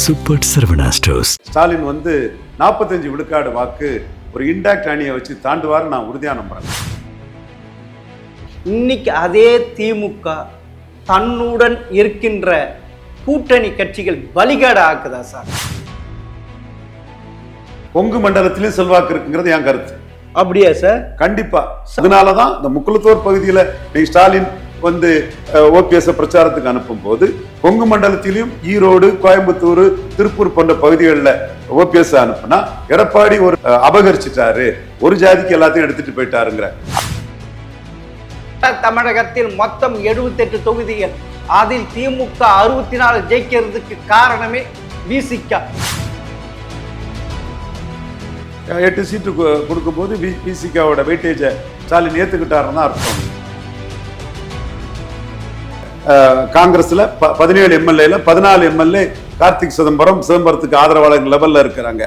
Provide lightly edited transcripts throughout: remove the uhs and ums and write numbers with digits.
Super Saravana stores. Stalin 45 விழுக்காடு வாக்கு ஒரு இன்டாக்ட் அணியை வச்சு தாண்டுவார் நான் உறுதியா நம்புறேன். இன்னைக்கு அதே திமுக தன்னுடன் இருக்கின்ற கூட்டணி கட்சிகள் பலிகாடு ஆக்குதா சார்? கொங்கு மண்டலத்திலும் செல்வாக்கு இருக்குங்கிறது என் கருத்து. அப்படியா சார்? கண்டிப்பா. அதனாலதான் இந்த முக்குளத்தூர் பகுதியில நீ ஸ்டாலின் ஓபிஎஸ் பிரச்சாரத்துக்கு அனுப்பும் போது கொங்கு மண்டலத்திலும் ஈரோடு, கோயம்புத்தூர், திருப்பூர் போன்ற பகுதிகளில் ஓபிஎஸ் அனுப்புனா எடப்பாடி ஒரு அபகரிச்சிட்டாரு, ஒரு ஜாதிக்கு எல்லாத்தையும் எடுத்துட்டு போயிட்டாருங்கிற. தமிழகத்தில் மொத்தம் 78 தொகுதிகள், அதில் திமுக 64 ஜெயிக்கிறதுக்கு காரணமே விசிக. 8 சீட்டு கொடுக்கும் போது விசிகாவோட வெயிட்டேஜை ஸ்டாலின் ஏத்துக்கிட்டாருன்னு அர்த்தம். காங்கிரஸ்ல 17 எம்எல்ஏல 14 எம்எல்ஏ கார்த்திக் சிதம்பரத்துக்கு ஆதரவாளர் லெவல்ல இருக்கிறாங்க.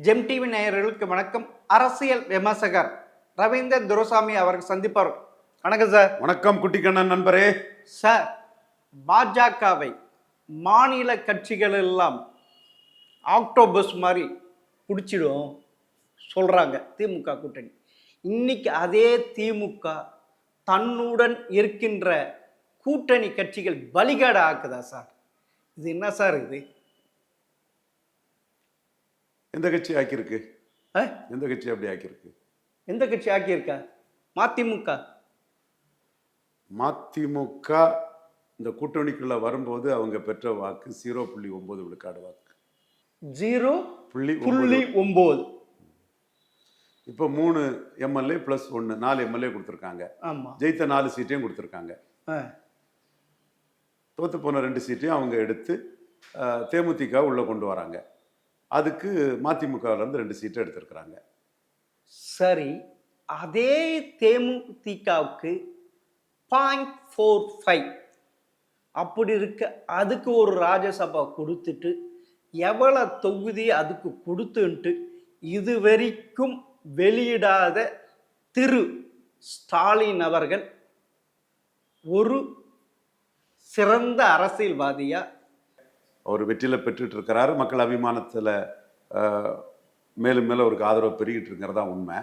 ஜெம் டிவி நேயர்களுக்கு வணக்கம். அரசியல் விமர்சகர் ரவீந்தர் துரைசாமி அவர்கள் சந்திப்பார். வணக்கம் சார். வணக்கம் குட்டிக்கண்ணன் நண்பரே. சார், பாஜகவை மாநில கட்சிகள் எல்லாம் ஆக்டோபஸ் மாதிரி பிடிச்சிடும் சொல்றாங்க திமுக கூட்டணி. இன்னைக்கு அதே திமுக தன்னுடன் இருக்கின்ற கூட்டணி கட்சிகள் பலிகாடு ஆக்குதா சார்? இது என்ன சார்? இது எந்த கட்சி ஆக்கியிருக்கு? எந்த கட்சி அப்படி ஆக்கியிருக்கு? எந்த கட்சி ஆக்கியிருக்கா? மதிமுக இந்த கூட்டணிக்குள்ள வரும்போது அவங்க பெற்ற வாக்கு 0.9 விழுக்காடு வாக்கு. 0.9. இப்போ 3 எம்எல்ஏ பிளஸ் 1 4 எம்எல்ஏ கொடுத்துருக்காங்க. ஜெயித்த 4 சீட்டையும் கொடுத்துருக்காங்க. தோத்து போன 2 சீட்டையும் அவங்க எடுத்து தேமுதிக உள்ள கொண்டு வராங்க. அதுக்கு மதிமுகவில் இருந்து 2 சீட்டை எடுத்திருக்கிறாங்க. சரி, அதே தேமுதிகவுக்கு 0.45 அப்படி இருக்க அதுக்கு ஒரு ராஜ்யசபா கொடுத்துட்டு எவ்வளவு தொகுதி அதுக்கு கொடுத்துன்ட்டு இதுவரைக்கும் வெளியிடாத திரு ஸ்டாலின் அவர்கள் ஒரு சிறந்த அரசியல்வாதியா அவர் வெற்றியில பெற்றுட்டு இருக்கிறாரு. மக்கள் அபிமானத்தில் மேலும் மேலும் அவருக்கு ஆதரவு பெருகிட்டு இருக்கிறதா உண்மை.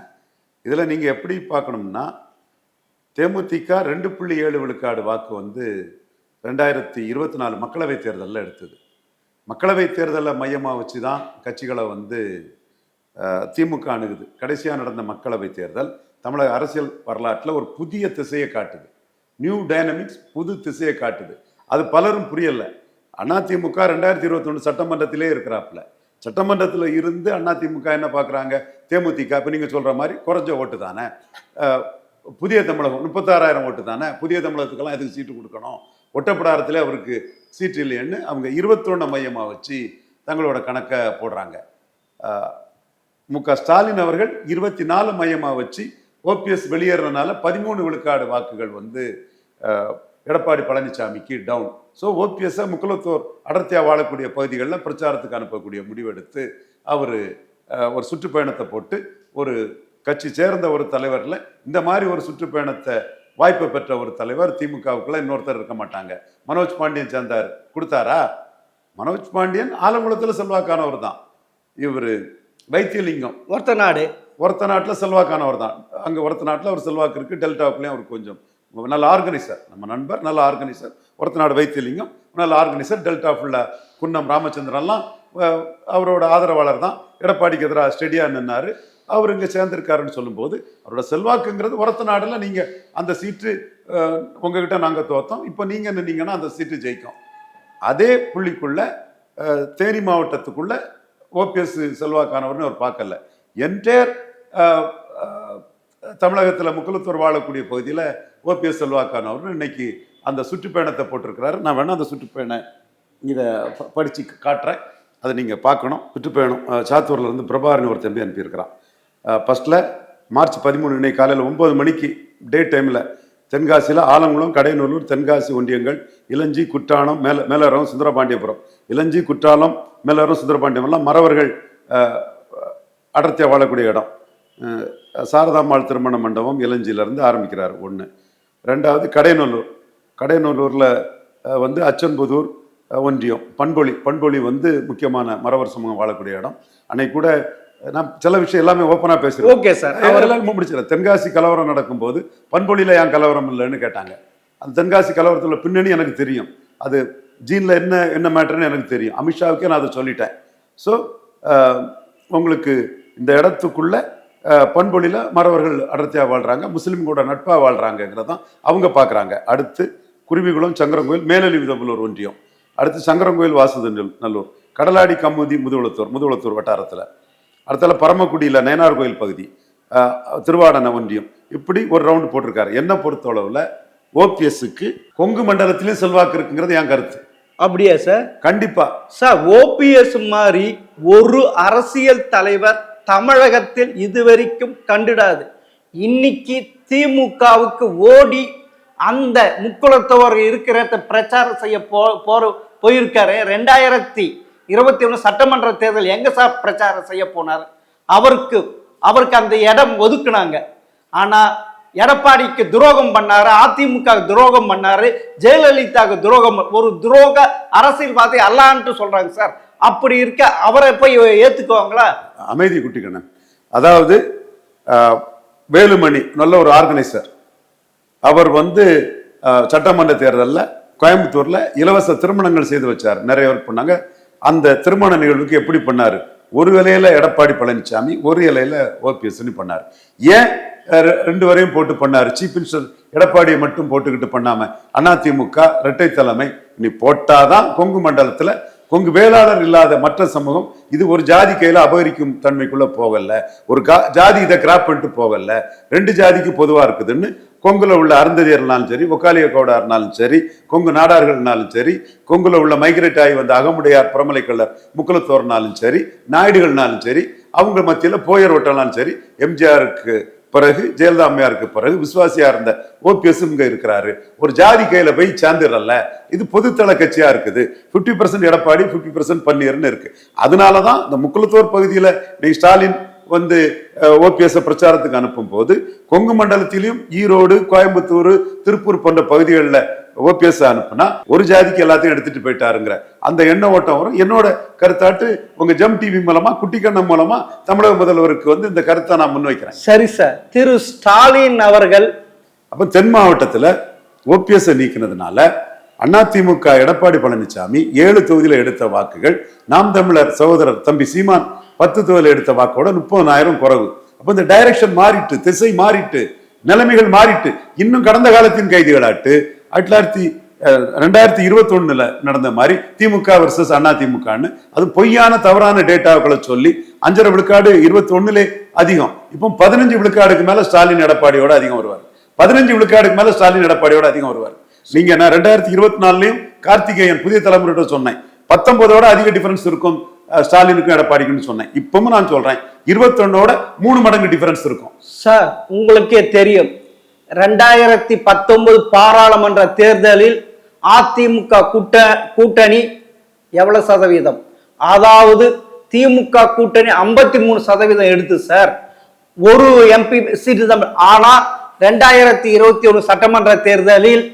இதில் நீங்கள் எப்படி பார்க்கணும்னா, தேமுதிக 2.7 விழுக்காடு வாக்கு 2024 மக்களவைத் தேர்தலில் எடுத்தது. மக்களவைத் தேர்தலை மையமாக வச்சு தான் கட்சிகளை திமுக அணுகுது. கடைசியாக நடந்த மக்களவைத் தேர்தல் தமிழக அரசியல் வரலாற்றில் ஒரு புதிய திசையை காட்டுது. நியூ டைனமிக்ஸ், புது திசையை காட்டுது. அது பலரும் புரியலை. அதிமுக 2021 சட்டமன்றத்திலே இருக்கிறாப்புல. சட்டமன்றத்தில் இருந்து அதிமுக என்ன பார்க்குறாங்க? தேமுதிக இப்போ நீங்கள் சொல்கிற மாதிரி குறைஞ்ச ஓட்டு தானே, புதிய தமிழகம் 36,000 ஓட்டு தானே, புதிய தமிழகத்துக்கெல்லாம் எதுக்கு சீட்டு கொடுக்கணும், ஒட்டப்பிடாரத்தில் அவருக்கு சீட்டு இல்லைன்னு அவங்க 21 மையமாக வச்சு தங்களோட கணக்கை போடுறாங்க. ஸ்டாலின் அவர்கள் 24 மையமாக வச்சு ஓபிஎஸ் வெளியேறனால 13 விழுக்காடு வாக்குகள் எடப்பாடி பழனிசாமிக்கு டவுன். ஸோ ஓபிஎஸ்ஸை முக்குளத்தூர் அடர்த்தியாக வாழக்கூடிய பகுதிகளில் பிரச்சாரத்துக்கு அனுப்பக்கூடிய முடிவெடுத்து அவர் ஒரு சுற்றுப்பயணத்தை போட்டு, ஒரு கட்சி சேர்ந்த ஒரு தலைவரில் இந்த மாதிரி ஒரு சுற்றுப்பயணத்தை வாய்ப்பு பெற்ற ஒரு தலைவர் திமுகவுக்குள்ள இன்னொருத்தர் இருக்க மாட்டாங்க. மனோஜ் பாண்டியன் சேர்ந்தார், கொடுத்தாரா? மனோஜ் பாண்டியன் ஆலங்குளத்தில் செல்வாக்கானவர் தான். இவர் வைத்தியலிங்கம் ஒருத்த நாட்டில் செல்வாக்கானவர் தான். அங்கே ஒருத்த நாட்டில் அவர் செல்வாக்கு இருக்குது. டெல்டாவுக்குள்ளேயும் அவர் கொஞ்சம் நல்ல ஆர்கனைசர். நம்ம நண்பர் நல்ல ஆர்கனைசர். ஒருத்த நாடு வைத்தியலிங்கம் நல்ல ஆர்கனைசர். டெல்டா ஃபுல்லாக குன்னம் ராமச்சந்திரன்லாம் அவரோட ஆதரவாளர் தான். எடப்பாடிக்கு எதிராக ஸ்டெடியாக நின்னார். அவர் இங்கே சேர்ந்திருக்காருன்னு சொல்லும்போது அவரோட செல்வாக்குங்கிறது ஒருத்த நாடில் நீங்கள் அந்த சீட்டு உங்ககிட்ட நாங்கள் தோற்றோம், இப்போ நீங்கள் நின்னீங்கன்னா அந்த சீட்டு ஜெயிக்கும். அதே புள்ளிக்குள்ள தேனி மாவட்டத்துக்குள்ள ஓபிஎஸ் செல்வாக்கானவர்னு அவர் பார்க்கல. என்டையர் தமிழகத்தில் முக்குளத்தூர் வாழக்கூடிய பகுதியில் ஓபிஎஸ் செல்வாக்கானவர்னு இன்னைக்கு அந்த சுற்றுப்பயணத்தை போட்டிருக்கிறாரு. நான் வேணா அந்த சுற்றுப்பயணம் இதை படித்து காட்டுறேன், அதை நீங்கள் பார்க்கணும். சுற்றுப்பயணம் சாத்தூர்லேருந்து பிரபாகரன் ஒரு தம்பி அனுப்பியிருக்கிறான். ஃபஸ்ட்டில் மார்ச் 13 இன்னைக்கு காலையில் 9 மணிக்கு டே டைமில் தென்காசியில் ஆலங்குளம், கடைநல்லூர், தென்காசி ஒன்றியங்கள், இளஞ்சி, குற்றாலம், மேலரம், சுந்தரபாண்டியபுரம், இளஞ்சி, குற்றாலம், மேலரம், சுந்தரபாண்டியம் எல்லாம் மறவர்கள் அடர்த்தியாக வாழக்கூடிய இடம். சாரதாம்மாள் திருமண மண்டபம் இளஞ்சியிலேருந்து ஆரம்பிக்கிறார் ஒன்று. ரெண்டாவது கடையநல்லூர். கடையநல்லூரில் வந்து அச்சன்புதூர் ஒன்றியம் பண்பொழி வந்து முக்கியமான மறவர் சமூகம் வாழக்கூடிய இடம். அன்னைக்கு கூட நான் சில விஷயம் எல்லாமே ஓப்பனாக பேசுகிறேன். ஓகே சார், எல்லாரும் முடிச்சிடறேன். தென்காசி கலவரம் நடக்கும்போது பண்பொழியில் ஏன் கலவரம் இல்லைன்னு கேட்டாங்க. அந்த தென்காசி கலவரத்தில் பின்னணி எனக்கு தெரியும். அது ஜீனில் என்ன மேட்டர்னு எனக்கு தெரியும். அமித்ஷாவுக்கே நான் அதை சொல்லிட்டேன். ஸோ உங்களுக்கு இந்த இடத்துக்குள்ள பண்பொழியில் மறவர்கள் அடர்த்தியாக வாழ்கிறாங்க, முஸ்லீம்களோட நட்பாக வாழ்கிறாங்கிறதான் அவங்க பார்க்குறாங்க. அடுத்து குருவிகுளம் சங்கரங்கோயில் மேலழிவிதம்பலூர் ஒன்றியம். அடுத்து சங்கரங்கோயில் வாசுதநல்லூர், கடலாடி கமுதி முதுகுளத்தூர் வட்டாரத்தில். அடுத்தால பரமக்குடியில் நயனார் கோயில் பகுதி, திருவாடன ஒன்றியம். இப்படி ஒரு ரவுண்டு போட்டிருக்காரு. என்ன பொறுத்தளவில் ஓபிஎஸ்க்கு கொங்கு மண்டலத்திலேயும் செல்வாக்கு இருக்குங்கிறது என் கருத்து. அப்படியா சார்? கண்டிப்பா சார். ஓபிஎஸ் மாதிரி ஒரு அரசியல் தலைவர் தமிழகத்தில் இதுவரைக்கும் கண்டிடாது. இன்னைக்கு திமுகவுக்கு ஓடி அந்த முக்குளத்தவர் இருக்கிற பிரச்சாரம் செய்ய போயிருக்காரு. 2021 சட்டமன்ற தேர்தல் எங்க சார் பிரச்சாரம் செய்ய போனார்? அவருக்கு அந்த இடம் ஒதுக்குனாங்க. ஆனா எடப்பாடிக்கு துரோகம் பண்ணாரு, அதிமுக துரோகம் பண்ணாரு, ஜெயலலிதாவுக்கு துரோகம், ஒரு துரோக அரசியல்வாதி அல்லான்ட்டு சொல்றாங்க சார். அப்படி இருக்க அவரை போய் ஏத்துக்குவாங்களா? அமைதி குட்டிக்கண்ணன். அதாவது வேலுமணி நல்ல ஒரு ஆர்கனைசர். அவர் வந்து சட்டமன்ற தேர்தலில் கோயம்புத்தூர்ல இலவச திருமணங்கள் செய்து வச்சார். நிறைய ஒர்க் பண்ணாங்க. அந்த திருமண நிகழ்வுக்கு எப்படி பண்ணாரு? ஒரு இலையில எடப்பாடி பழனிசாமி, ஒரு இலையில ஓபிஎஸ் பண்ணார். ஏன் ரெண்டு வரையும் போட்டு பண்ணாரு? சீஃப் மினிஸ்டர் எடப்பாடியை மட்டும் போட்டுக்கிட்டு பண்ணாம அதிமுக இரட்டை தலைமை நீ போட்டாதான் கொங்கு மண்டலத்துல கொங்கு வேளாளர் இல்லாத மற்ற சமூகம் இது ஒரு ஜாதி கையில அபகரிக்கும் தன்மைக்குள்ள போகல, ஒரு ஜாதி இதை கிராப் பண்ணிட்டு போகல, ரெண்டு ஜாதிக்கு பொதுவா இருக்குதுன்னு கொங்குல உள்ள அருந்ததியர்னாலும் சரி, ஒக்காலிய கவுடார்னாலும் சரி, கொங்கு நாடார்கள்னாலும் சரி, கொங்குல உள்ள மைக்ரேட் ஆகி வந்த அகமுடையார் பிரமலைக்கல்லர் முக்குலத்தோர்னாலும் சரி, நாயுடுகள்னாலும் சரி, அவங்க மத்தியில போயர் ஓட்டலாலும் சரி, எம்ஜிஆருக்கு பிறகு ஜெயலலிதா அம்மையாருக்கு பிறகு விசுவாசியா இருந்த ஓபிஎஸ் இங்க இருக்கிறாரு. ஒரு ஜாதி கையில போய் சேர்ந்துடல. இது பொதுத்தள கட்சியா இருக்குது. 50% எடப்பாடி 50% பன்னீர்னு இருக்கு. அதனாலதான் இந்த முக்குளத்தோர் பகுதியில நீங்க ஸ்டாலின் வந்து ஓபிஎஸ் பிரச்சாரத்துக்கு அனுப்பும் போது கொங்கு மண்டலத்திலும் ஈரோடு, கோயம்புத்தூர், திருப்பூர் போன்ற பகுதிகளில் ஓபிஎஸ் அனுப்புனா ஒரு ஜாதிக்கு எல்லாத்தையும் எடுத்துட்டு போயிட்டாருங்கிற அந்த எண்ண ஓட்டம் வரும். என்னோட கருத்தாட்டு உங்க ஜெம் டிவி மூலமா, குட்டிக்கண்ணம் மூலமா தமிழக முதல்வருக்கு வந்து இந்த கருத்தை நான் முன்வைக்கிறேன். சரி சார். திரு ஸ்டாலின் அவர்கள் அப்ப தென் மாவட்டத்துல ஓபிஎஸ் நீக்கினதுனால அதிமுக எடப்பாடி பழனிசாமி 7 தொகுதியில எடுத்த வாக்குகள், நாம் தமிழர் சகோதரர் தம்பி சீமான் 10 தொகுதியில எடுத்த வாக்கோட 30,000 குறைவு. அப்ப இந்த டைரக்ஷன் மாறிட்டு, திசை மாறிட்டு, நிலைமைகள் மாறிட்டு, இன்னும் கடந்த காலத்தின் கைதிகளாட்டு 2021 நடந்த மாதிரி திமுக வர்சஸ் அதிமுகன்னு அது பொய்யான தவறான டேட்டாக்களை சொல்லி 5.5 விழுக்காடு 21 அதிகம். இப்போ 15 விழுக்காடுக்கு மேல ஸ்டாலின் எடப்பாடியோட அதிகம் வருவார். 15 விழுக்காடுக்கு மேல ஸ்டாலின் எடப்பாடியோட அதிகம் வருவார். நீங்க நான் 2024 கார்த்திகேயன் புதிய தலைமுறையோட சொன்னேன் 19ஓட அதிக டிஃபரன்ஸ் இருக்கும் ஸ்டாலினுக்கும் எடப்பாடிக்குன்னு சொன்னேன். இப்பவும் நான் சொல்றேன் 21ஓட 3 மடங்கு டிஃபரன்ஸ் இருக்கும். சார் உங்களுக்கே தெரியும் 2019 பாராளுமன்ற தேர்தலில் அதிமுக கூட்டணி எவ்வளவு சதவீதம்? அதாவது திமுக கூட்டணி 53% எடுத்து சார் ஒரு எம்பி சீட்டு தான். ஆனா 2021 சட்டமன்ற தேர்தலில்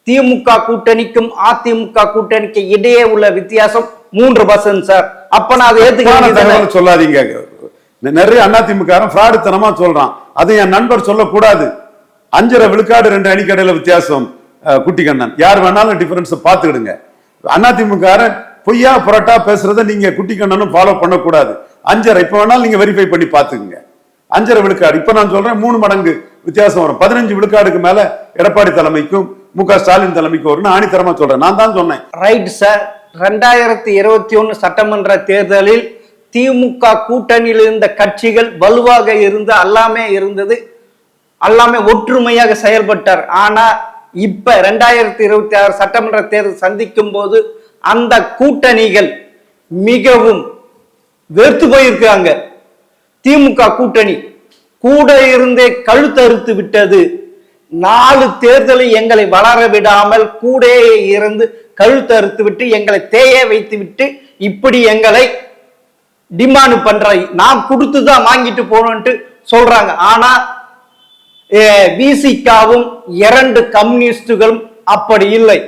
திமுக கூட்டணிக்கும் அதிமுக கூட்டணிக்கு இடையே உள்ள வித்தியாசம் 3% சார். அப்ப நான் அதை ஏத்துக்க சொல்லாதீங்க. நிறைய அதிமுக ஃப்ராடுத்தனமா சொல்றான். அதை என் நண்பர் சொல்லக்கூடாது. 5.5 விழுக்காடு 2 அணிக்கடையில வித்தியாசம். குட்டிக்கண்ணன் யார் வேணாலும் டிஃபரன்ஸ் பார்த்துக்கிடுங்க. அதிமுக பொய்யா புரட்டா பேசுறத நீங்க குட்டிக்கண்ணனும் ஃபாலோ பண்ணக்கூடாது. 5.5 இப்ப வேணாலும் நீங்க வெரிஃபை பண்ணி பார்த்துக்குங்க. 5.5 விழுக்காடு இப்ப நான் சொல்றேன் 3 மடங்கு வித்தியாசம் வரும். 15 விழுக்காடுக்கு மேல எடப்பாடி தலைமைக்கும் முக ஸ்டாலின் தலைமைக்கும் வரும்னு ஆணித்தரமா சொல்றேன். நான் தான் சொன்னேன். Right sir. 2021 சட்டமன்ற தேர்தலில் திமுக கூட்டணியில் இருந்த கட்சிகள் வலுவாக இருந்தது, எல்லாமே ஒற்றுமையாக செயல்பட்டார். ஆனா இப்ப 2026 சட்டமன்ற தேர்தல் சந்திக்கும் போது அந்த கூட்டணிகள் மிகவும் வெறுத்து போயிருக்காங்க. திமுக கூட்டணி கூட இருந்தே கழுத்தறுத்து விட்டது. 4 தேர்தலை எங்களை வளர விடாமல் கூட இருந்து கழுத்தறுத்து விட்டு எங்களை தேய வைத்து விட்டு இப்படி எங்களை டிமாண்ட் பண்ற, நாம் கொடுத்துதான் வாங்கிட்டு போனோம்ட்டு சொல்றாங்க. ஆனா விசிகாவும் 2 கம்யூனிஸ்டுகளும் அப்படி இல்லை.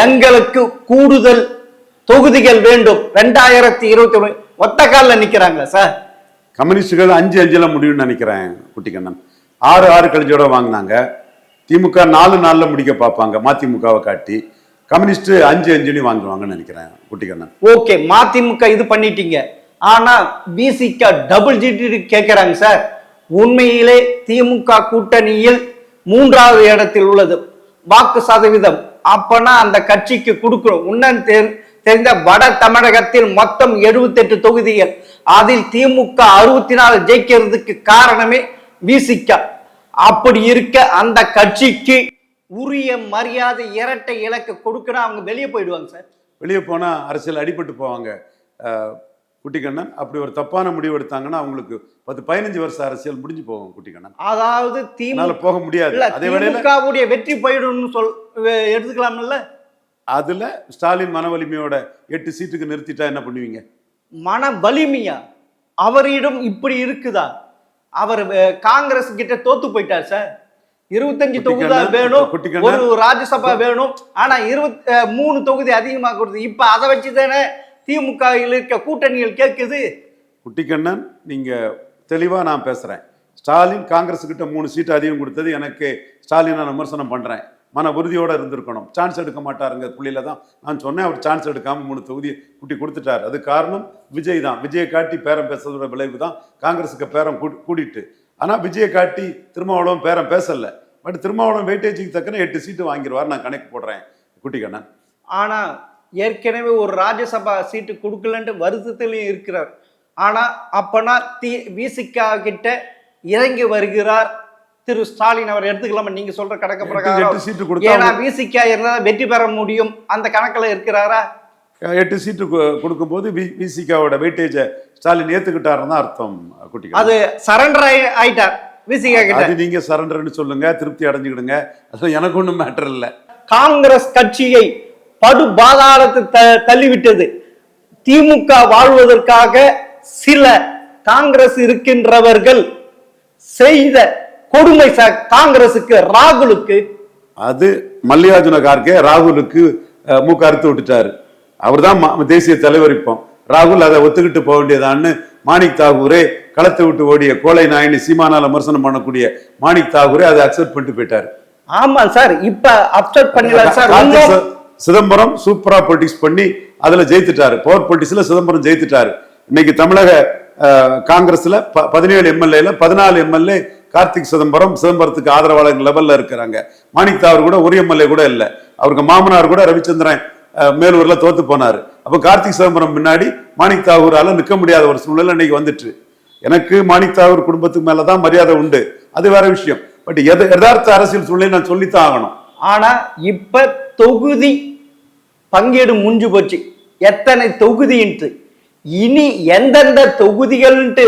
எங்களுக்கு கூடுதல் தொகுதிகள் வேண்டும் 2021 ஒத்த காலில் நிக்கிறாங்களா சார்? கம்யூனிஸ்டுகள் 5-5 முடியும்னு நினைக்கிறேன் குட்டிக்கண்ணன். 6 கழிச்சோட வாங்கினாங்க. திமுக 4 நாள்ல முடிக்க பார்ப்பாங்க மதிமுகவை காட்டி. கம்யூனிஸ்ட் 5-5 வாங்குவாங்கன்னு நினைக்கிறேன் குட்டிக்கண்ணன். ஓகே, மதிமுக இது பண்ணிட்டீங்க. ஆனா விசிக டபுள் ஜிடி கேட்கிறாங்க சார். உண்மையிலே திமுக கூட்டணியில் 3வது இடத்தில் உள்ளது வாக்கு சதவீதம். அப்பனா அந்த கட்சிக்கு கொடுக்கணும். உன்னன் தெரிந்த வட தமிழகத்தில் மொத்தம் 78 தொகுதிகள், அதில் திமுக 64 ஜெயிக்கிறதுக்கு காரணமே விசிக. அப்படி இருக்க அந்த கட்சிக்கு உரிய மரியாதை இரட்டை இலக்கு கொடுக்கணும். அவங்க வெளியே போயிடுவாங்க சார். வெளியே போனா அரசியல் அடிபட்டு போவாங்க குட்டிக்கண்ணன். அப்படி ஒரு தப்பான முடிவு எடுத்தாங்கன்னா அவங்களுக்கு 10-15 வருஷம் அரசியல் முடிஞ்சு போகும் குட்டிக்கண்ணன். அதாவது போக முடியாது. அதே திமுகவுடைய வெற்றி போயிடும்னு எடுத்துக்கலாம்ல. அதுல ஸ்டாலின் மன வலிமையோட 8 சீட்டுக்கு நிறுத்திட்டா என்ன பண்ணுவீங்க? மன வலிமையா அவரிடம் இப்படி இருக்குதா? அவர் காங்கிரஸ் கிட்ட தோத்து போயிட்டார் சார். 25 தொகுதி வேணும், ஒரு ராஜ்யசபா வேணும். ஆனா 23 தொகுதி அதிகமா கொடுத்து இப்ப அதை வச்சுதானே திமுக இருக்க கூட்டணிகள் கேட்குது. குட்டிக்கண்ணன், நீங்க தெளிவா நான் பேசுறேன். ஸ்டாலின் காங்கிரஸ் கிட்ட 3 சீட்டு அதிகம் கொடுத்தது எனக்கு ஸ்டாலின் நான் விமர்சனம் பண்றேன். மன உறுதியோட இருந்திருக்கணும். சான்ஸ் எடுக்க மாட்டாருங்க புள்ளியில தான் நான் சொன்னேன். அவர் சான்ஸ் எடுக்காம 3 தொகுதி குட்டி கொடுத்துட்டார். அது காரணம் விஜய் தான். விஜயை காட்டி பேரம் பேசுறதோட விளைவு தான் காங்கிரஸுக்கு பேரம் கூட்டிட்டு. ஆனா விஜயை காட்டி திருமாவளவன் பேரம் பேசல. பட் திருமாவளவன் வெயிட்டேஜுக்கு தக்கன 8 சீட்டு வாங்கிடுவார் நான் கணக்கு போடுறேன் குட்டிக்கண்ணன். ஆனா ஏற்கனவே ஒரு ராஜ்யசபா சீட்டு கொடுக்கலன்ட்டு வருத்தத்திலையும் இருக்கிறார். ஆனா அப்பனா விசிக கிட்ட இறங்கி வருகிறார் திரு ஸ்டாலின். அவர் எடுத்துக்கலாமா நீங்க சொல்ற கணக்கு பிரகாரம்? ஏன்னா விசிக இருந்தா வெற்றி பெற முடியும் அந்த கணக்குல இருக்கிறாரா? 8 சீட்டு கொடுக்கும் போது விசிகாவோட வெயிட்டேஜ் ஸ்டாலின் ஏத்துக்கிட்டாருன்னு அர்த்தம் குட்டி. அது சரண்டர் ஆயிட்டார் விசிக கிட்ட. அது நீங்க சரண்டர்னு சொல்லுங்க, திருப்தி அடைஞ்சுக்கிடுங்க. அது எனக்கு ஒன்றும் மேட்டர் இல்லை. காங்கிரஸ் கட்சியை படு பாதாளத்தை தள்ளிவிட்டது. திமுக வாழ்வதற்காக சில காங்கிரஸ் இருக்கின்றவர்கள் செய்த கொடுமை காங்கிரசுக்கு, ராகுலுக்கு. அது மல்லிகார்ஜுன கார்கே ராகுலுக்கு மூக்க அறுத்து விட்டுட்டாரு. அவர் தான் தேசிய தலைவர். இப்போ ராகுல் அதை ஒத்துக்கிட்டு போக வேண்டியதான்னு மாணிக் தாகூரே களத்தை விட்டு ஓடிய கோலை நாயினி சீமானால விமர்சனம் பண்ணக்கூடிய மாணிக் தாகூரே அதை அக்செப்ட் பண்ணிட்டு போயிட்டாரு. ஆமா சார், இப்ப அக்செப்ட் பண்ணல சார். சிதம்பரம் சூப்பரா பொலிட்டிக்ஸ் பண்ணி அதுல ஜெயித்துட்டாரு. பவர் பொலிட்டிக்ஸ்ல சிதம்பரம் ஜெயித்துட்டாரு. இன்னைக்கு தமிழக காங்கிரஸ்ல 17 எம்எல்ஏல 14 எம்எல்ஏ கார்த்திக் சிதம்பரத்துக்கு ஆதரவாளர்கள் லெவல்ல இருக்கிறாங்க. மாணிக் தாகூர் கூட ஒரு எம்எல்ஏ கூட இல்லை. அவருக்கு மாமனார் கூட ரவிச்சந்திரன் மேலூர்ல தோத்து போனாரு. அப்ப கார்த்திக் சிதம்பரம் முன்னாடி மாணிக் தாகூரால நிற்க முடியாத ஒரு சூழ்நிலை இன்னைக்கு வந்துட்டு. எனக்கு மாணிக் தாகூர் குடும்பத்துக்கு மேலதான் மரியாதை உண்டு, அது வேற விஷயம். பட் யதார்த்த அரசியல் சூழ்நிலை நான் சொல்லித்தான் ஆகணும். ஆனா இப்ப தொகுதி பங்கீடு முடிஞ்சு போச்சு. எத்தனை தொகுதின்ட்டு இனி எந்தெந்த தொகுதிகள்ன்ட்டு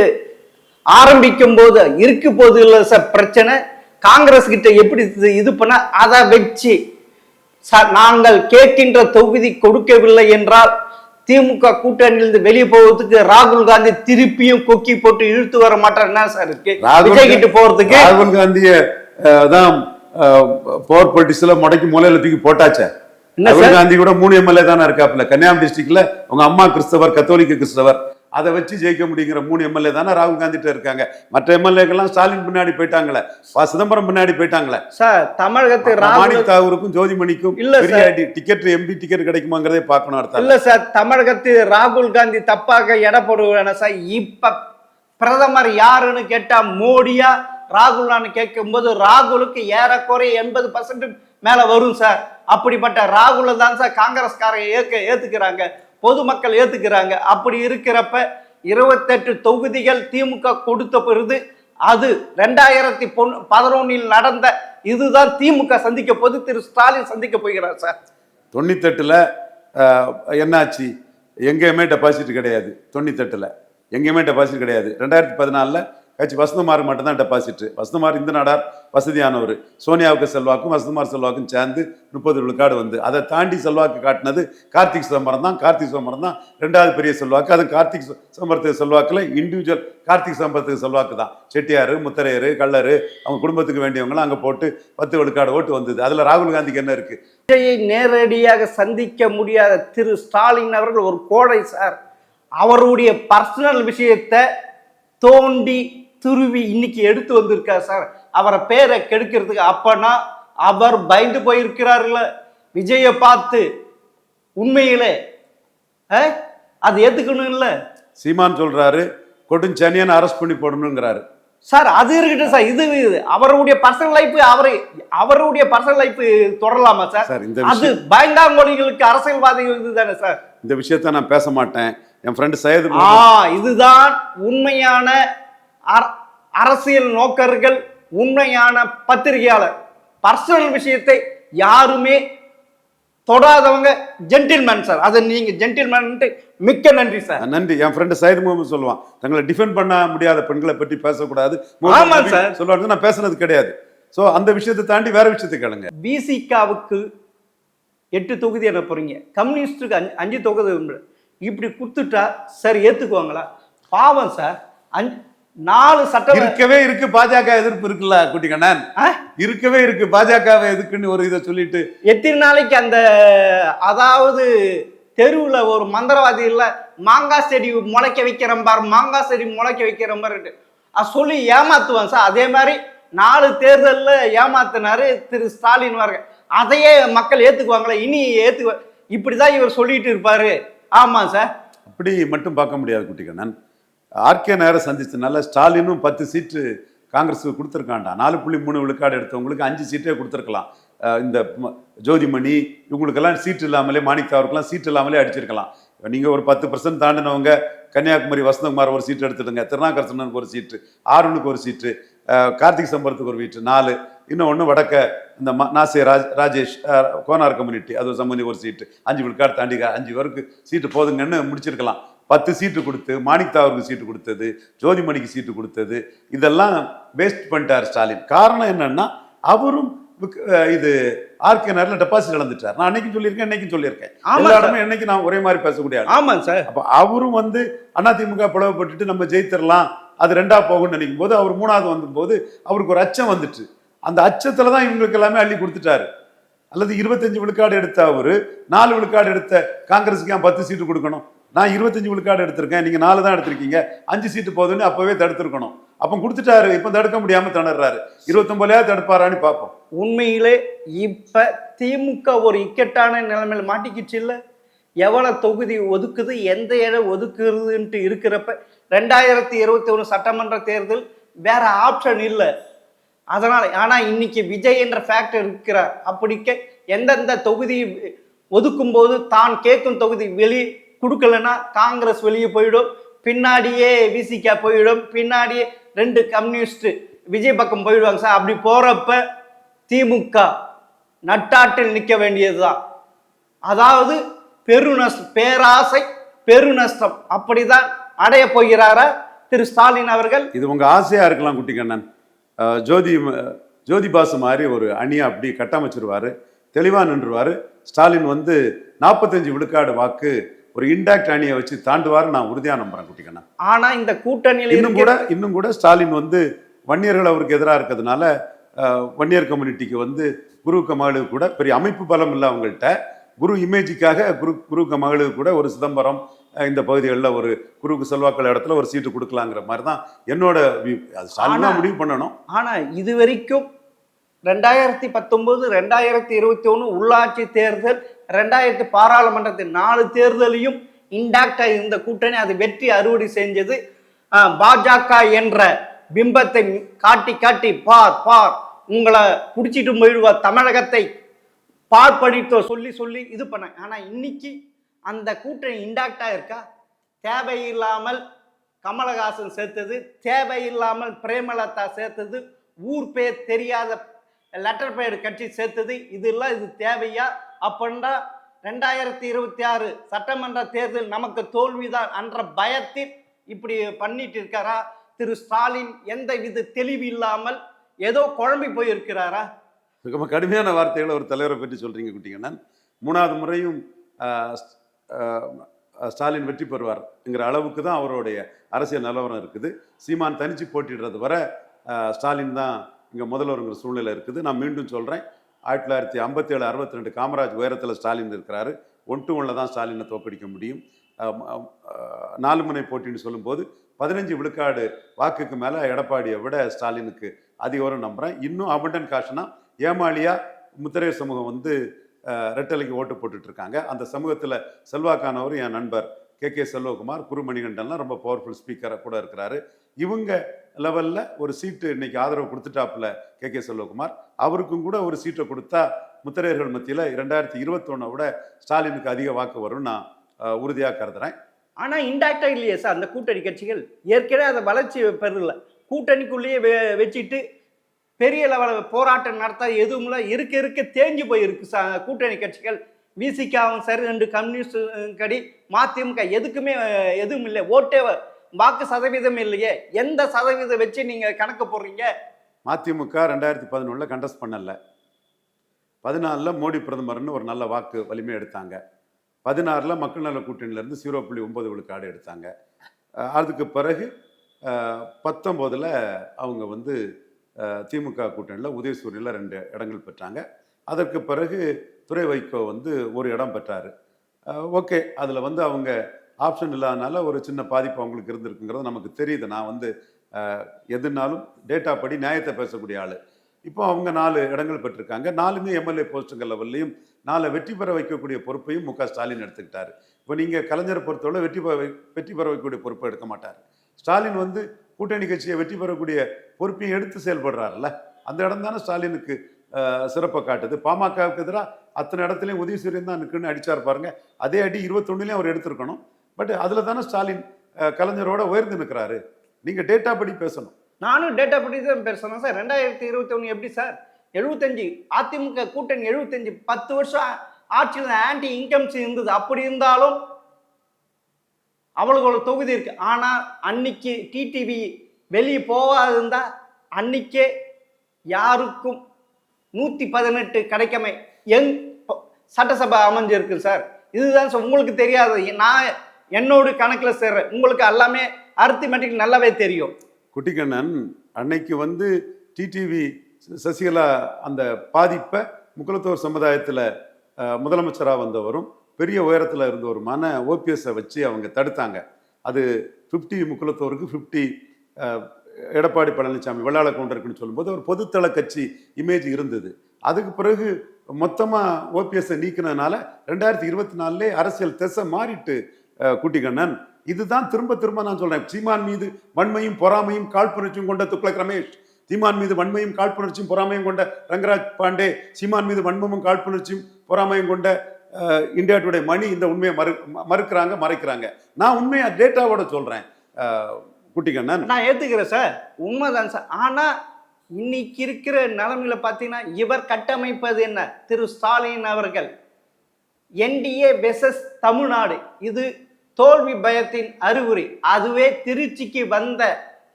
ஆரம்பிக்கும் போது இருக்கு போது இல்ல சார் பிரச்சனை. காங்கிரஸ் கிட்ட எப்படி இது பண்ண அதை வச்சு நாங்கள் கேட்கின்ற தொகுதி கொடுக்கவில்லை என்றால் திமுக கூட்டணியிலிருந்து வெளியே போவதுக்கு ராகுல் காந்தி திருப்பியும் கொக்கி போட்டு இழுத்து வர மாட்டார். என்ன சார் இருக்கு விஜய் கிட்ட போறதுக்கு? ராகுல் காந்திய தான் பவர் பொலிட்டிக்ஸ்ல முடக்கி மூலையில தூக்கி போட்டாச்சே. ராகுல் காந்தி கூட 3 எம்எல்ஏ தானே இருக்காப்புல. கன்னியாகுமரி டிஸ்ட்ரிக்ட்ல உங்க அம்மா கிறிஸ்தவர், கத்தோலிக்க கிறிஸ்தவர், அதை வச்சு ஜெயிக்க முடியுங்கிற 3 எம்எல்ஏ தானே ராகுல் காந்திட்ட இருக்காங்க. மற்ற எம்எல்ஏக்கெல்லாம் ஸ்டாலின் பின்னாடி போயிட்டாங்களே, சிதம்பரம் பின்னாடி போயிட்டாங்களே. சார் தமிழகத்தில் மாணிக் தாகூருக்கும் ஜோதிமணிக்கும் டிக்கெட் எம்பி டிக்கெட் கிடைக்குமாங்கிறதே பார்க்கணும். அர்த்தம் இல்ல சார், தமிழகத்தில் ராகுல் காந்தி தப்பாக எடை போடுவான சார். இப்ப பிரதமர் யாருன்னு கேட்டா மோடியா ராகுலான்னு கேட்கும் போது ராகுலுக்கு ஏறக்குறைய 80% மேல வரும் சார். அப்படிப்பட்ட ராகுல தான் சார் காங்கிரஸ்காரங்க ஏத்துக்கிறாங்க, பொதுமக்கள் ஏத்துக்கிறாங்க. அப்படி இருக்கிறப்ப 28 தொகுதிகள் திமுக கொடுத்த பிறகு அது 2011 நடந்த இதுதான் திமுக சந்திக்க போது திரு ஸ்டாலின் சந்திக்க போகிறார் சார். 98ல என்னாச்சு? எங்கேயுமே டெபாசிட் கிடையாது. 98ல எங்கேயுமே டெபாசிட் கிடையாது. 2014 வசந்தகுமார் மட்டும்தான் டெபாசிட். வசந்தகுமார் இந்த நாடார் வசதியானவர். சோனியாவுக்கு செல்வாக்கும் வசந்தகுமார் செல்வாக்கும் சேர்ந்து 30 விழுக்காடு வந்து அதை தாண்டி செல்வாக்கு காட்டினது கார்த்திக் சிதம்பரம் தான். கார்த்திக் சிதம்பரம் தான் 2வது பெரிய செல்வாக்கு. அது கார்த்திக் சிதம்பரத்துக்கு செல்வாக்குல இண்டிவிஜுவல் கார்த்திக் சிதம்பரத்துக்கு செல்வாக்கு தான். செட்டியார், முத்தரையர், கள்ளர், அவங்க குடும்பத்துக்கு வேண்டியவங்களாம் அங்கே போட்டு 10 விழுக்காடு ஓட்டு வந்தது. அதில் ராகுல் காந்திக்கு என்ன இருக்கு? விஜயை நேரடியாக சந்திக்க முடியாத திரு ஸ்டாலின் அவர்கள் ஒரு கோடை சார். அவருடைய பர்சனல் விஷயத்தை தோண்டி துருவி இன்னைக்கு எடுத்து வந்திருக்கார் சார், அவரை பேரை கெடுக்கிறதுக்கு. அப்பனா அவர் பயந்து போயிருக்கிறாருல்ல விஜயை பார்த்து. உண்மையிலே அது ஏத்துக்கணும் இல்ல. சீமான் சொல்றாரு கொடுஞ்சனியன் அரெஸ்ட் பண்ணி போடணுங்கிறாரு சார். அது இருக்கட்டும் சார், இது அவருடைய பர்சனல் லைஃப், அவருடைய பர்சனல் லைஃப் தொடரலாமா சார்? அது பயந்தாங்கோலிகளுக்கு அரசியல்வாதிகள் தானே சார். இந்த விஷயத்த நான் பேச மாட்டேன். என் ஃப்ரெண்ட் சையது, இதுதான் உண்மையான அரசியல் நோக்கர்கள், உண்மையான பத்திரிகையாளர். பர்சனல் விஷயத்தை யாருமே தொடாதவங்க ஜென்டில்மேன் சார். அது நீங்க ஜென்டில்மேன், மிக்க நன்றி சார். நன்றி. என் ஃப்ரெண்ட் சையது முகமது சொல்லுவான், தங்களை டிஃபெண்ட் பண்ண முடியாத பெண்களை பற்றி பேசக்கூடாது சொல்லுவாங்க. நான் பேசுனது கிடையாது. ஸோ அந்த விஷயத்தை தாண்டி வேற விஷயத்தை கேளுங்க. விசிகாவுக்கு 8 தொகுதி என்ன போறீங்க, கம்யூனிஸ்டுக்கு 5 தொகுதி இப்படி கொடுத்துட்டா சார் ஏத்துக்குவாங்களா? பாவம் சார். 4 சட்டம் இருக்கவே இருக்கு. பாஜக எதிர்ப்பு இருக்குல்ல குட்டிக்கண்ணன், இருக்கவே இருக்கு. பாஜகவை எதுக்குன்னு ஒரு இதை சொல்லிட்டு எத்தனை நாளைக்கு அந்த, அதாவது தெருவுல ஒரு மந்திரவாதி இல்ல, மாங்காய் செடி முளைக்க வைக்கிறேன் பாரு, மாங்காய் செடி முளைக்க வைக்கிறேன் பாரு சொல்லி ஏமாத்துவான் சார். அதே மாதிரி 4 தேர்தல்ல ஏமாத்தினாரு திரு ஸ்டாலின் வாருங்க. அதையே மக்கள் ஏத்துக்குவாங்களா? இனி இப்படிதான் இவர் சொல்லிட்டு இருப்பாரு. ஆமா சார். அப்படி மட்டும் பார்க்க முடியாது குட்டிக்கண்ணன். ஆர்கே நேரம் சந்திச்சதுனால ஸ்டாலினும் 10 சீட்டு காங்கிரஸுக்கு கொடுத்துருக்காண்டா. 4.3 விழுக்காடு எடுத்தவங்களுக்கு 5 சீட்டே கொடுத்துருக்கலாம். இந்த ஜோதிமணி இவங்களுக்கெல்லாம் சீட்டு இல்லாமலே, மாணிக்காவருக்கெல்லாம் சீட்டு இல்லாமலே அடிச்சிருக்கலாம். நீங்கள் ஒரு 10% தாண்டினவங்க கன்னியாகுமரி வசந்தகுமார் ஒரு சீட்டு எடுத்துடுங்க, திருநாகரசனனுக்கு ஒரு சீட்டு, ஆருணுக்கு ஒரு சீட்டு, கார்த்திக் சம்பரத்துக்கு ஒரு வீட்டு 4, இன்னொன்று வடக்க இந்த நாசே ராஜேஷ் கோனார் கம்யூனிட்டி அது சம்பந்தி ஒரு சீட்டு, 5 விழுக்காடு தாண்டி 5 பேருக்கு சீட்டு போதுங்கன்னு முடிச்சிருக்கலாம். 10 சீட்டு கொடுத்து மாணிக்தாவருக்கு சீட்டு கொடுத்தது, ஜோதிமணிக்கு சீட்டு கொடுத்தது, இதெல்லாம் வேஸ்ட் பண்ணிட்டார் ஸ்டாலின். காரணம் என்னன்னா அவரும் இது ஆர்கே நேரில் டெபாசிட் இழந்துட்டார். நான் அன்னைக்கும் சொல்லியிருக்கேன், என்னைக்கும் சொல்லியிருக்கேன். எல்லா இடமே என்னைக்கு நான் ஒரே மாதிரி பேசக்கூடியாது. ஆமாம் சார். அப்போ அவரும் வந்து அதிமுக பிளவுபட்டுட்டு நம்ம ஜெயித்திரலாம், அது 2ஆ போகும்னு நினைக்கும் போது அவர் 3ஆவது வந்தபோது அவருக்கு ஒரு அச்சம் வந்துட்டு, அந்த அச்சத்துல தான் இவங்களுக்கு எல்லாமே அள்ளி கொடுத்துட்டாரு. அல்லது 25 விழுக்காடு எடுத்த அவரு 4 விழுக்காடு எடுத்த காங்கிரஸுக்கு ஏன் 10 சீட்டு கொடுக்கணும்? நான் 25 விழுக்காடு எடுத்திருக்கேன், நீங்க 4 தான் எடுத்திருக்கீங்க, 5 சீட்டு போதுன்னு அப்பவே தடுத்திருக்கணும். அப்ப கொடுத்துட்டாரு, இப்ப தடுக்க முடியாம திணறாரு. 29 தடுப்பாரான்னு பார்ப்போம். உண்மையிலே இப்ப திமுக ஒரு இக்கட்டான நிலைமையில மாட்டிக்கிச்சு இல்ல. எவ்வளவு தொகுதி ஒதுக்குது, எந்த இடம் ஒதுக்குறதுன்ட்டு இருக்கிறப்ப 2021 சட்டமன்ற தேர்தல் வேற ஆப்ஷன் இல்லை. அதனால ஆனா இன்னைக்கு விஜய் என்ற ஃபேக்டர் இருக்கிறார். அப்படிக்க எந்தெந்த தொகுதி ஒதுக்கும் போது தான் கேட்கும் தொகுதி வெளியே கொடுக்கலன்னா காங்கிரஸ் வெளியே போயிடும், பின்னாடியே விசிகா போயிடும், பின்னாடியே 2 கம்யூனிஸ்ட் விஜய் பக்கம் போயிடுவாங்க சார். அப்படி போறப்ப திமுக நட்டாட்டில் நிற்க வேண்டியதுதான். அதாவது பேராசை பெருநஷ்டம் அப்படிதான் அடைய போகிறாரா திரு ஸ்டாலின் அவர்கள்? இது உங்க ஆசையா இருக்கலாம் குட்டிக்கண்ணன். ஜோதி பாசு மாதிரி ஒரு அணியை அப்படி கட்டமைச்சிருவாரு, தெளிவா நின்றுவாரு. ஸ்டாலின் வந்து 45 விழுக்காடு வாக்கு ஒரு இன்டாக்ட் அணியை வச்சு தாண்டுவாரு, நான் உறுதியா நம்புறேன் குட்டிக்கண்ணா. ஆனா இந்த கூட்டணியில இன்னும் கூட ஸ்டாலின் வந்து வன்னியர்கள் அவருக்கு எதிராக இருக்கிறதுனால வன்னியர் கம்யூனிட்டிக்கு வந்து குருவுக்கு மகளுக்கு கூட பெரிய அமைப்பு பலம் இல்லை அவங்கள்ட்ட. குரு இமேஜுக்காக குருவுக்கு மகளுக்கு கூட ஒரு சிதம்பரம் இந்த பகுதிகளில் ஒரு குருவுக்கு செல்வாக்கள் இடத்துல ஒரு சீட்டு கொடுக்கலாங்கிற மாதிரி தான் என்னோட ஸ்டாலின் தான் முடிவு பண்ணணும். ஆனா இது வரைக்கும் 2019, 2021 உள்ளாட்சி தேர்தல், 2000 பாராளுமன்றத்தின் 4 தேர்தலையும் இன்டாக்டா இருந்த கூட்டணி அது வெற்றி அறுவடை செஞ்சது. பாஜக என்ற பிம்பத்தை காட்டி காட்டி பார் உங்களை பிடிச்சிட்டு போயிடுவா, தமிழகத்தை பார்ப்படித்தோ சொல்லி சொல்லி இது பண்ண. ஆனா இன்னைக்கு அந்த கூட்டணி இன்டாக்டா இருக்கா? தேவையில்லாமல் கமலஹாசன் சேர்த்தது, தேவையில்லாமல் பிரேமலதா சேர்த்தது, ஊர் பேர் தெரியாத லெட்டர் பேடு கட்சி சேர்த்தது, இதெல்லாம் இது தேவையா? அப்படின்னா 2026 சட்டமன்ற தேர்தல் நமக்கு தோல்விதான் என்ற பயத்தில் இப்படி பண்ணிட்டு இருக்காரா திரு ஸ்டாலின் எந்தவித தெளிவு இல்லாமல் ஏதோ குழம்பி போயிருக்கிறாரா? ரொம்ப கடுமையான வார்த்தைகளை ஒரு தலைவரை பற்றி சொல்றீங்க குட்டிக்கண்ணன். 3வது முறையும் ஸ்டாலின் வெற்றி பெறுவார்ங்கிற அளவுக்கு தான் அவருடைய அரசியல் நிலவரம் இருக்குது. சீமான் தனிச்சு போட்டிடுறது வரை ஸ்டாலின் தான் இங்கே முதல்வருங்கிற சூழ்நிலை இருக்குது. நான் மீண்டும் சொல்கிறேன், 1957 62 காமராஜ் உயரத்தில் ஸ்டாலின் இருக்கிறாரு. 1-1 தான் ஸ்டாலினை தோற்கடிக்க முடியும். 4 முனை போட்டின்னு சொல்லும்போது 15 விழுக்காடு வாக்குக்கு மேலே எடப்பாடியை விட ஸ்டாலினுக்கு அதிகம் நம்புகிறேன். இன்னும் அபண்டன் காஷனா ஏமாளியா முத்திரையர் சமூகம் வந்து ரெட்டலைக்கு ஓட்டு போட்டுட்டு இருக்காங்க. அந்த சமூகத்தில் செல்வாக்கானவர் என் நண்பர் கே செல்வகுமார், குருமணிகண்டன்லாம் ரொம்ப பவர்ஃபுல் ஸ்பீக்கராக கூட இருக்கிறாரு. இவங்க லெவலில் ஒரு சீட்டு இன்னைக்கு ஆதரவு கொடுத்துட்டாப்புல கே செல்வகுமார். அவருக்கும் கூட ஒரு சீட்டை கொடுத்தா முத்திரையர்கள் மத்தியில் 2021 விட ஸ்டாலினுக்கு அதிக வாக்கு வரும்னு நான் உறுதியாக கருதுறேன். ஆனால் இன்டாக்டா இல்லையே சார், அந்த கூட்டணி கட்சிகள் ஏற்கனவே அதை வளர்ச்சி பெறல. கூட்டணிக்குள்ளேயே வச்சுட்டு பெரிய லெவலில் போராட்டம் நடத்த எதுவும் இருக்க தேஞ்சு போயிருக்கு கூட்டணி கட்சிகள். விசிகாவும் சரி, 2 கம்யூனிஸ்ட் கடி, மதிமுக எதுக்குமே எதுவும் இல்லை. ஓட்டே வாக்கு சதவீதம் இல்லையே. எந்த சதவீதம் வச்சு நீங்க கணக்கு போடுறீங்க? மதிமுக 2011 கண்டஸ்ட் பண்ணல. 14 மோடி பிரதமர்னு ஒரு நல்ல வாக்கு வலிமை எடுத்தாங்க. 16 மக்கள் நல கூட்டணியிலேருந்து 0.9 விழுக்காடு எடுத்தாங்க. அதுக்கு பிறகு 19 அவங்க வந்து திமுக கூட்டணியில் உதயசூரியனில் 2 இடங்கள் பெற்றாங்க. அதற்கு பிறகு துரை வைகோ வந்து 1 இடம் பெற்றார். ஓகே, அதில் வந்து அவங்க ஆப்ஷன் இல்லாதனால ஒரு சின்ன பாதிப்பு அவங்களுக்கு இருந்திருக்குங்கிறது நமக்கு தெரியுது. நான் வந்து எதுனாலும் டேட்டா படி நியாயத்தை பேசக்கூடிய ஆள். இப்போ அவங்க 4 இடங்கள் பெற்றிருக்காங்க. 4மே எம்எல்ஏ போஸ்ட்டுங்கள் லெவல்லையும் 4 வெற்றி பெற வைக்கக்கூடிய பொறுப்பையும் முக ஸ்டாலின் எடுத்துக்கிட்டாரு. இப்போ நீங்கள் கலைஞரை பொறுத்தவரை வெற்றி பெற வைக்கக்கூடிய பொறுப்பை எடுக்க மாட்டார். ஸ்டாலின் வந்து கூட்டணி கட்சியை வெற்றி பெறக்கூடிய பொறுப்பையும் எடுத்து செயல்படுறாருல்ல, அந்த இடம் தானே ஸ்டாலினுக்கு சிறப்பை காட்டுது. பாமகவுக்கு எதிராக அத்தனை இடத்துலையும் உதயசூரியன் தான் நிற்குன்னு அடிச்சார் பாருங்க. அதே அடி 21 அவர் எடுத்திருக்கணும். பட் அதில் தானே ஸ்டாலின் கலைஞரோட உயர்ந்து நிற்கிறாரு. நீங்கள் டேட்டா படி பேசணும். நானும் டேட்டா படி தான் பேசணும் சார். 2021 எப்படி சார்? 75 அதிமுக கூட்டணி 75 10 வருஷம் ஆட்சியில் ஆன்டி இன்கம்ஸ் இருந்தது. அப்படி இருந்தாலும் அவளுக்கு தொகுதி இருக்கு. ஆனால் அன்னைக்கு டிடிவி வெளியே போகாதிருந்தா அன்னைக்கே யாருக்கும் 118 கிடைக்காம சட்டசபை அமைஞ்சிருக்கு சார். இதுதான் உங்களுக்கு தெரியாது. நான் என்னோட கணக்கில் சேர்றேன். உங்களுக்கு எல்லாமே அரித்மெட்டிக் நல்லாவே தெரியும். குட்டிக்கண்ணன், அன்னைக்கு வந்து டிடிவி சசிகலா அந்த பாதிப்பை முக்குலத்தோர் சமுதாயத்தில் முதலமைச்சராக வந்தவரும் பெரிய உயரத்தில் இருந்தவருமான ஓபிஎஸ்ஸை வச்சு அவங்க தடுத்தாங்க. அது 50 முக்குலத்தோருக்கு 50 எடப்பாடி பழனிசாமி வெள்ளாள கவுண்டருக்குன்னு சொல்லும்போது ஒரு பொதுத்தள கட்சி இமேஜ் இருந்தது. அதுக்கு பிறகு மொத்தமாக ஓபிஎஸ்ஸை நீக்கினதுனால 2024 அரசியல் திசை மாறிட்டு குட்டிக்கண்ணன். இதுதான் திரும்ப நான் சொல்றேன். சீமான் மீது வன்மையும் பொறாமையும் காழ்ப்புணர்ச்சியும் கொண்ட துக்ளக் ரமேஷ், சீமான் மீது வன்மையும் காழ்ப்புணர்ச்சியும் பொறாமையும் கொண்ட ரங்கராஜ் பாண்டே, சீமான் மீது வன்மமும் காழ்ப்புணர்ச்சியும் பொறாமையும் கொண்ட இந்தியா டுடே மணி இந்த உண்மையை மறைக்கிறாங்க. நான் உண்மையா டேட்டாவோட சொல்றேன் குட்டிக்கண்ணன். நான் ஏத்துக்கிறேன் சார், உண்மைதான் சார். ஆனா இன்னைக்கு இருக்கிற நிலைமையில பார்த்தீங்கன்னா இவர் கட்டமைப்பது என்ன? திரு ஸ்டாலின் அவர்கள் என்டிஏ வெர்சஸ் தமிழ்நாடு, இது தோல்வி பயத்தின் அறிகுறி. அதுவே திருச்சிக்கு வந்த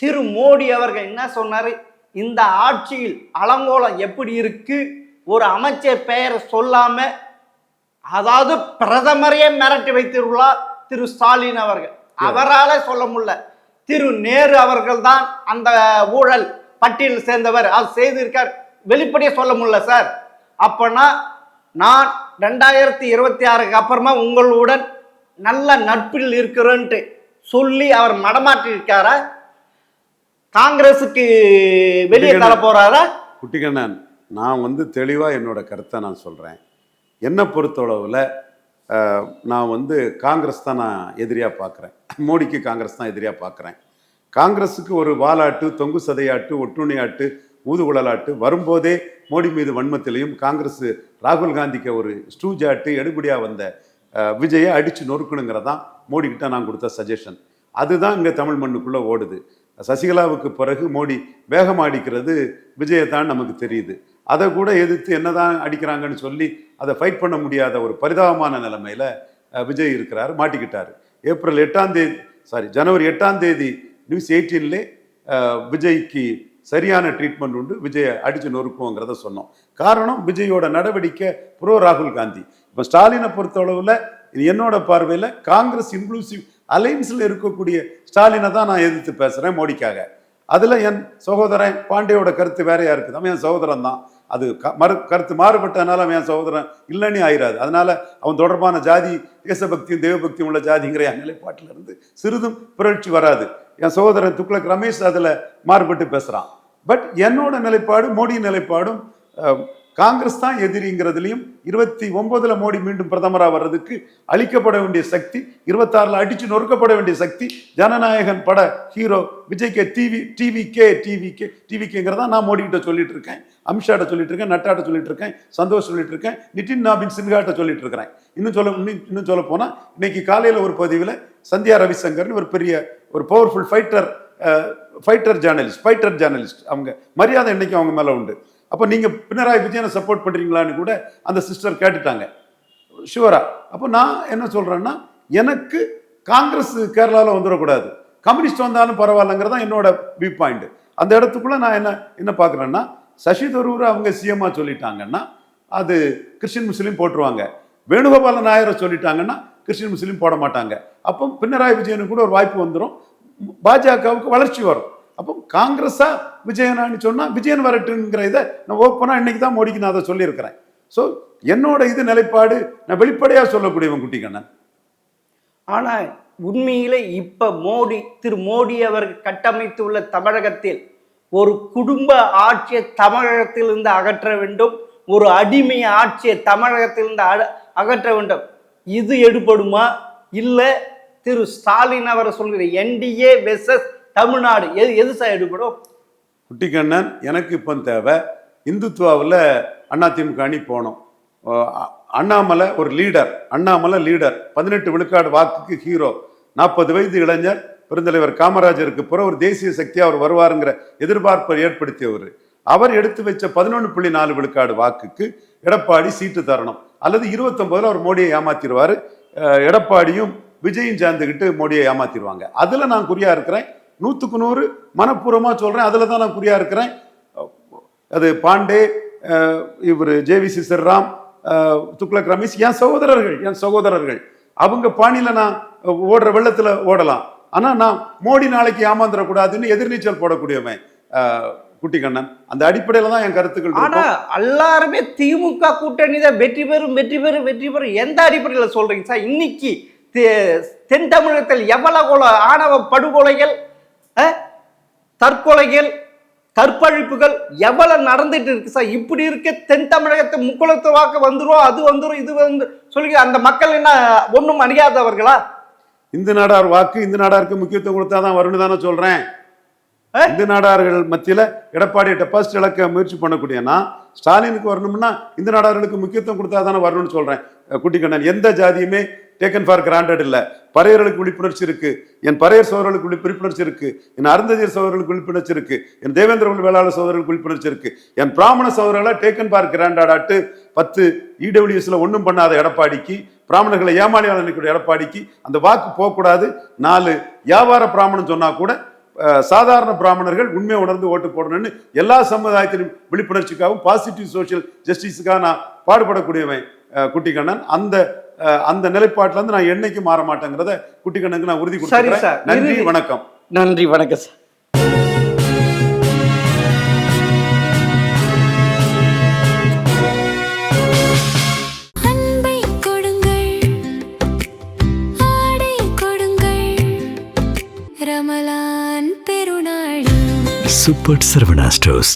திரு மோடி அவர்கள் என்ன சொன்னாரு? இந்த ஆட்சியில் அலங்கோலம் எப்படி இருக்கு, ஒரு அமைச்சர் பெயரை சொல்லாம, அதாவது பிரதமரையே மிரட்டி வைத்திருக்கிறார் திரு ஸ்டாலின் அவர்கள். அவரால சொல்ல முடியல. திரு நேரு அவர்கள் தான் அந்த ஊழல் பட்டியல் சேர்ந்தவர், அது செய்திருக்கார், வெளிப்படையே சொல்ல முடியல சார். அப்பனா நான் 2026க்கு அப்புறமா உங்களுடன் நல்ல நட்பில் இருக்கிறேன்ட்டு சொல்லி அவர் மடமாற்றி இருக்காரா? காங்கிரஸுக்கு வெளியே தர போறாரா? குட்டிக்கண்ணன், நான் வந்து தெளிவாக என்னோட கருத்தை நான் சொல்கிறேன். என்னை பொறுத்தளவில் நான் வந்து காங்கிரஸ் தான் நான் எதிரியாக பார்க்குறேன். மோடிக்கு காங்கிரஸ் தான் எதிரியாக பார்க்குறேன். காங்கிரஸுக்கு ஒரு வாலாட்டு, தொங்கு சதையாட்டு, ஒட்டுணியாட்டு, ஊதுகுழலாட்டு வரும்போதே மோடி மீது வன்மத்திலையும் காங்கிரஸ் ராகுல் காந்திக்கு ஒரு ஸ்டூஜாட்டு எடுபடியாக வந்த விஜயை அடித்து நொறுக்கணுங்கிறதான் மோடிக்கிட்ட நான் கொடுத்த சஜஷன். அதுதான் இங்கே தமிழ் மண்ணுக்குள்ளே ஓடுது. சசிகலாவுக்கு பிறகு மோடி வேகமாக அடிக்கிறது விஜயை தான் நமக்கு தெரியுது. அதை கூட எதிர்த்து என்னதான் அடிக்கிறாங்கன்னு சொல்லி அதை ஃபைட் பண்ண முடியாத ஒரு பரிதாபமான நிலைமையில் விஜய் இருக்கிறார், மாட்டிக்கிட்டார். ஜனவரி 8ஆம் தேதி நியூஸ் 18லே விஜய்க்கு சரியான ட்ரீட்மெண்ட் உண்டு, விஜயை அடிச்சு நொறுக்குவோங்கிறத சொன்னோம். காரணம் விஜயோட நடவடிக்கை ப்ரோ ராகுல் காந்தி. இப்போ ஸ்டாலினை பொறுத்தளவில் என்னோட பார்வையில் காங்கிரஸ் இன்க்ளூசிவ் அலைன்ஸில் இருக்கக்கூடிய ஸ்டாலினை தான் நான் எதிர்த்து பேசுகிறேன் மோடிக்காக. அதில் என் சகோதரன் பாண்டியோட கருத்து வேறையா இருக்குது, அவன் என் சகோதரன் தான். அது கருத்து மாறுபட்டதுனால அவன் என் சகோதரன் இல்லைன்னு ஆயிராது. அதனால அவன் தொடர்பான ஜாதி தேசபக்தியும் தெய்வபக்தியும் உள்ள ஜாதிங்கிற என் நிலைப்பாட்டிலிருந்து சிறிதும் புரட்சி வராது. என் சகோதரன் துக்ளக் ரமேஷ் அதில் மாறுபட்டு பேசுகிறான். பட் என்னோட நிலைப்பாடு மோடியின் நிலைப்பாடும் காங்கிரஸ் தான் எதிரிங்கிறதுலையும் 29ல் மோடி மீண்டும் பிரதமராக வர்றதுக்கு அளிக்கப்பட வேண்டிய சக்தி, 26ல் அடிச்சு நொறுக்கப்பட வேண்டிய சக்தி ஜனநாயகன் பட ஹீரோ விஜய்கே டிவிகேங்கிறதா நான் மோடி கிட்ட சொல்லிட்டு இருக்கேன், அமித்ஷாட்ட சொல்லிட்டு இருக்கேன், நட்டாட்ட சொல்லிட்டு இருக்கேன், சந்தோஷ் சொல்லிட்டு இருக்கேன், நிதின் நாபின் சின்ஹாட்ட சொல்லிட்டு இருக்கிறேன். இன்னும் சொல்ல போனா இன்னைக்கு காலையில் ஒரு பதிவில் சந்தியா ரவிசங்கர்னு ஒரு பெரிய ஒரு பவர்ஃபுல் ஃபைட்டர் ஜேர்னலிஸ்ட் அவங்க மரியாதை இன்னைக்கு அவங்க மேலே உண்டு. அப்போ நீங்கள் பினராயி விஜயனை சப்போர்ட் பண்ணுறீங்களான்னு கூட அந்த சிஸ்டர் கேட்டுட்டாங்க ஷுவரா. அப்போ நான் என்ன சொல்கிறேன்னா, எனக்கு காங்கிரஸ் கேரளாவில் வந்துடக்கூடாது, கம்யூனிஸ்ட் வந்தாலும் பரவாயில்லைங்கிறதான் என்னோட வியூ பாயிண்ட். அந்த இடத்துக்குள்ள நான் என்ன பார்க்குறேன்னா, சசி தரூரை அவங்க சிஎம்மா சொல்லிட்டாங்கன்னா அது கிறிஸ்டின் முஸ்லீம் போட்டுருவாங்க, வேணுகோபால நாயரை சொல்லிட்டாங்கன்னா கிறிஸ்டின் முஸ்லீம் போட மாட்டாங்க. அப்போ பினராயி விஜயனுக்கு கூட ஒரு வாய்ப்பு வந்துடும், பாஜகவுக்கு வளர்ச்சி வரும். அப்போ காங்கிரஸா விஜயனான்னு சொன்னா விஜயன் வரட்டுங்கிற இதை நான் ஓப்பனா இன்னைக்கு தான் மோடிக்கு நான் அதை சொல்லியிருக்கிறேன். ஸோ என்னோட இது நிலைப்பாடு நான் வெளிப்படையா சொல்லக்கூடியவன் குட்டிக்கண்ணன். ஆனா உண்மையிலே இப்ப திரு மோடி அவர்கள் கட்டமைத்துள்ள தமிழகத்தில் ஒரு குடும்ப ஆட்சியை தமிழகத்திலிருந்து அகற்ற வேண்டும், ஒரு அடிமை ஆட்சியை தமிழகத்திலிருந்து அகற்ற வேண்டும். இது எடுபடுமா? இல்லை திரு ஸ்டாலின் அவர் சொல்கிற என்டிஏ வெர்சஸ் தமிழ்நாடு எது சார் எடுபடும்? குட்டிக்கண்ணன், எனக்கு இப்போ தேவை இந்துத்துவாவில் அதிமுக அணி போனோம். அண்ணாமலை ஒரு லீடர், 18 விழுக்காடு வாக்குக்கு ஹீரோ, 40 வயது இளைஞர், பெருந்தலைவர் காமராஜருக்கு பிறகு ஒரு தேசிய சக்தியாக அவர் வருவாருங்கிற எதிர்பார்ப்பை ஏற்படுத்தியவர். அவர் எடுத்து வச்ச 11.4 விழுக்காடு வாக்குக்கு எடப்பாடி சீட்டு தரணும், அல்லது 29ல் அவர் மோடியை ஏமாத்திடுவார், எடப்பாடியும் விஜயும் சேர்ந்துக்கிட்டு மோடியை ஏமாத்திடுவாங்க. அதில் நான் குறியா இருக்கிறேன், 100க்கு 100 மனப்பூர்வமாக சொல்கிறேன், அதில் தான் நான் குறியா இருக்கிறேன். அது பாண்டே, இவர் ஜேவிசி ஸ்ரீராம், துக்ளக் ரமேஷ் என் சகோதரர்கள் அவங்க பாணியில் நான் ஓடுற வெள்ளத்தில் ஓடலாம். ஆனால் நான் மோடி நாளைக்கு ஏமாந்துடக்கூடாதுன்னு எதிர்நீச்சல் போடக்கூடியவன் குட்டிக்கண்ணன். அந்த அடிப்படையில் தான் என் கருத்துக்கள். ஆனா எல்லாருமே திமுக கூட்டணி தான் வெற்றி பெறும் எந்த அடிப்படையில் சொல்றீங்க சார்? இன்னைக்கு தென் தமிழகத்தில் எவ்வளவு ஆணவ படுகொலைகள், தற்கொலைகள், கற்பழிப்புகள் எவ்வளவு நடந்துட்டு இருக்கு சார்? இப்படி இருக்க தென் தமிழகத்தை முக்குளத்துவாக்க வந்துரும், அது வந்துரும், இது வந்து சொல்லி அந்த மக்கள் என்ன ஒன்றும் அறியாதவர்களா? இந்து நாடார் வாக்கு இந்து நாடாருக்கு முக்கியத்துவம் கொடுத்தாதான் வரும்னு தானே சொல்றேன். இந்து நாடார்கள் மத்தியில எடப்பாடி டெபாசிட் இழக்க முயற்சி பண்ணக்கூடியனா ஸ்டாலினுக்கு வரணும்னா இந்து நாடார்களுக்கு முக்கியத்துவம் கொடுத்தா தானே வரணும்னு சொல்றேன் குட்டிக்கண்ணன். எந்த ஜாதியுமே டேக்கன் ஃபார் கிராண்டட் இல்லை. பறையர்களுக்கு விழிப்புணர்ச்சி இருக்கு, என் பறையர் சோதரர்களுக்கு விழிப்புணர்ச்சி இருக்கு, என் அருந்ததியர் சோதரர்களுக்கு விழிப்புணர்ச்சி இருக்கு, என் தேவேந்திர வேளாளர் சோதரர்களுக்கு விழிப்புணர்ச்சி இருக்கு, என் பிராமண சோதரர்களை டேக்கன் ஃபார் கிராண்டடாட்டு 10 இடபிள்யூஎஸ்ல ஒன்றும் பண்ணாத எடப்பாடிக்கு, பிராமணர்களை ஏமாளியாளர் நினைக்கூடிய எடப்பாடிக்கு அந்த வாக்கு போகக்கூடாது. 4 வியாபார பிராமணன் சொன்னா கூட சாதாரண பிராமணர்கள் உண்மையை உணர்ந்து ஓட்டு போடணும்னு எல்லா சமுதாயத்திலும் விழிப்புணர்ச்சிக்காகவும் பாசிட்டிவ் சோசியல் ஜஸ்டிஸுக்காக நான் பாடுபடக்கூடியவன் குட்டிக்கண்ணன். அந்த நிலைப்பாட்டில இருந்து நான் என்னைக்கு மாற மாட்டேங்கிறத குட்டிக்கண்ணனுக்கு நான் உறுதி கொடுக்கிறேன். நன்றி, வணக்கம். நன்றி, வணக்கம் சார். Super Sarvana Stores.